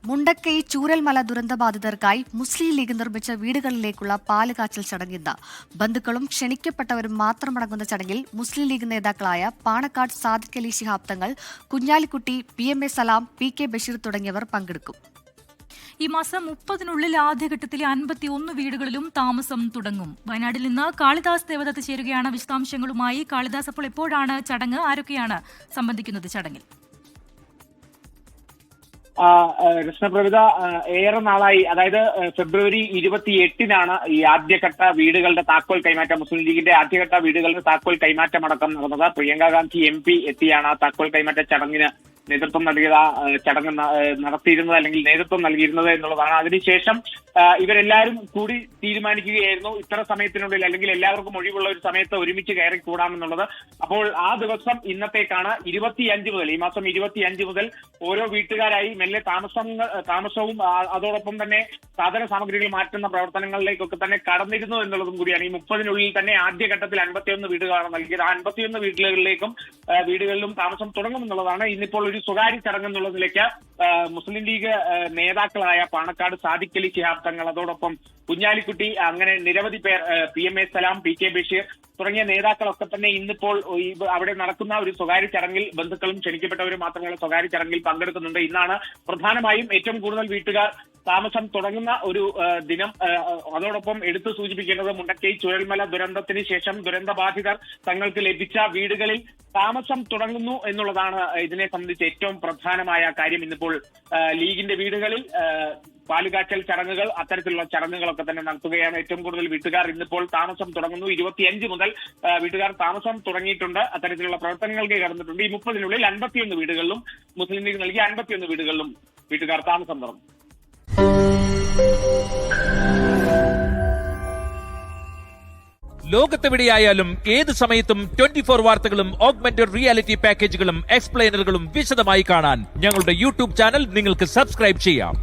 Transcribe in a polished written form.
മുണ്ടക്കൈ ചൂരൽമല ദുരന്തബാധിതർക്കായി മുസ്ലിം league നിർമ്മിച്ച വീടുകളിലേക്കുള്ള പാലുകാച്ചൽ ചടങ്ങിന്ന് ബന്ധുക്കളും ക്ഷണിക്കപ്പെട്ടവരും മാത്രമടങ്ങുന്ന ചടങ്ങിൽ മുസ്ലിം ലീഗ് നേതാക്കളായ പാണക്കാട് സാദിഖ് അലി ശിഹാബ് തങ്ങൾ, കുഞ്ഞാലിക്കുട്ടി, PMA സലാം, PK ബഷീർ തുടങ്ങിയവർ പങ്കെടുക്കും. ഈ മാസം 30-നുള്ളിൽ ആദ്യഘട്ടത്തിലെ 51 വീടുകളിലും താമസം തുടങ്ങും. വയനാട്ടിൽ നിന്ന് കാളിദാസ് ദേവദത്ത് ചേരുകയാണ് വിശദാംശങ്ങളുമായി. കാളിദാസ്, അപ്പോൾ എപ്പോഴാണ് ചടങ്ങ്? ആരൊക്കെയാണ് സംബന്ധിക്കുന്നത് ചടങ്ങിൽ? കൃഷ്ണപ്രവിത, ഏറെ നാളായി, അതായത് ഫെബ്രുവരി 28-നാണ് ഈ ആദ്യഘട്ട വീടുകളുടെ താക്കോൽ കൈമാറ്റം, മുസ്ലിം ലീഗിന്റെ ആദ്യഘട്ട വീടുകളുടെ താക്കോൽ കൈമാറ്റം അടക്കം നടന്നത്. പ്രിയങ്ക ഗാന്ധി MP എത്തിയാണ് ആ താക്കോൽ കൈമാറ്റ ചടങ്ങിന് നേതൃത്വം നൽകിയത്, ചടങ്ങ് നടത്തിയിരുന്നത് അല്ലെങ്കിൽ നേതൃത്വം നൽകിയിരുന്നത് എന്നുള്ളതാണ്. അതിനുശേഷം ഇവരെല്ലാവരും കൂടി തീരുമാനിക്കുകയായിരുന്നു ഇത്ര സമയത്തിനുള്ളിൽ അല്ലെങ്കിൽ എല്ലാവർക്കും ഒഴിവുള്ള ഒരു സമയത്ത് ഒരുമിച്ച് കയറി കൂടാമെന്നുള്ളത്. അപ്പോൾ ആ ദിവസം ഇന്നത്തേക്കാണ്. 25 മുതൽ, ഈ മാസം 25 മുതൽ ഓരോ വീട്ടുകാരായി മെല്ലെ താമസവും അതോടൊപ്പം തന്നെ സാധന സാമഗ്രികൾ മാറ്റുന്ന പ്രവർത്തനങ്ങളിലേക്കൊക്കെ തന്നെ കടന്നിരുന്നു എന്നുള്ളതും കൂടിയാണ്. ഈ 30-നുള്ളിൽ തന്നെ ആദ്യഘട്ടത്തിൽ 51 വീടുകളാണ് നൽകിയത്. ആ 51 വീടുകളിലും താമസം തുടങ്ങുമെന്നുള്ളതാണ്. ഇന്നിപ്പോൾ ഒരു സ്വകാര്യ ചടങ്ങെന്നുള്ള നിലയ്ക്ക് മുസ്ലിം ലീഗ് നേതാക്കളായ പാണക്കാട് സാദിഖ് അലി ശിഹാബ് തങ്ങൾ, അതോടൊപ്പം കുഞ്ഞാലിക്കുട്ടി, അങ്ങനെ നിരവധി പേർ, PMA സലാം, PK ബഷീർ തുടങ്ങിയ നേതാക്കളൊക്കെ തന്നെ ഇന്നിപ്പോൾ അവിടെ നടക്കുന്ന ഒരു സ്വകാര്യ ചടങ്ങിൽ, ബന്ധുക്കളും ക്ഷണിക്കപ്പെട്ടവരും മാത്രമുള്ള സ്വകാര്യ ചടങ്ങിൽ പങ്കെടുക്കുന്നുണ്ട്. ഇന്നാണ് പ്രധാനമായും ഏറ്റവും കൂടുതൽ വീട്ടുകാർ താമസം തുടങ്ങുന്ന ഒരു ദിനം. അതോടൊപ്പം എടുത്തു സൂചിപ്പിക്കേണ്ടത്, മുണ്ടക്കൈ ചുഴൽമല ദുരന്തത്തിന് ശേഷം ദുരന്തബാധിതർ തങ്ങൾക്ക് ലഭിച്ച വീടുകളിൽ താമസം തുടങ്ങുന്നു എന്നുള്ളതാണ് ഇതിനെ സംബന്ധിച്ച് ഏറ്റവും പ്രധാനമായ കാര്യം. ഇന്നിപ്പോൾ ലീഗിന്റെ വീടുകളിൽ പാലുകാച്ചൽ ചടങ്ങുകൾ, അത്തരത്തിലുള്ള ചടങ്ങുകളൊക്കെ തന്നെ നടത്തുകയാണ്. ഏറ്റവും കൂടുതൽ വീട്ടുകാർ ഇന്നിപ്പോൾ താമസം തുടങ്ങുന്നു. 25 മുതൽ വീട്ടുകാർ താമസം തുടങ്ങിയിട്ടുണ്ട്, അത്തരത്തിലുള്ള പ്രവർത്തനങ്ങൾക്ക് കടന്നിട്ടുണ്ട്. ഈ 30-നുള്ളിൽ 51 വീടുകളിലും മുസ്ലിം ലീഗ് നൽകിയ 51 വീടുകളിലും വീട്ടുകാർ താമസം തുടങ്ങും. ലോകത്തെവിടെയായാലും ഏത് സമയത്തും 24 വാർത്തകളും ഓഗ്മെന്റഡ് റിയാലിറ്റി പാക്കേജുകളും എക്സ്പ്ലെയിനറുകളും വിശദമായി കാണാൻ ഞങ്ങളുടെ YouTube ചാനൽ നിങ്ങൾക്ക് സബ്സ്ക്രൈബ് ചെയ്യാം.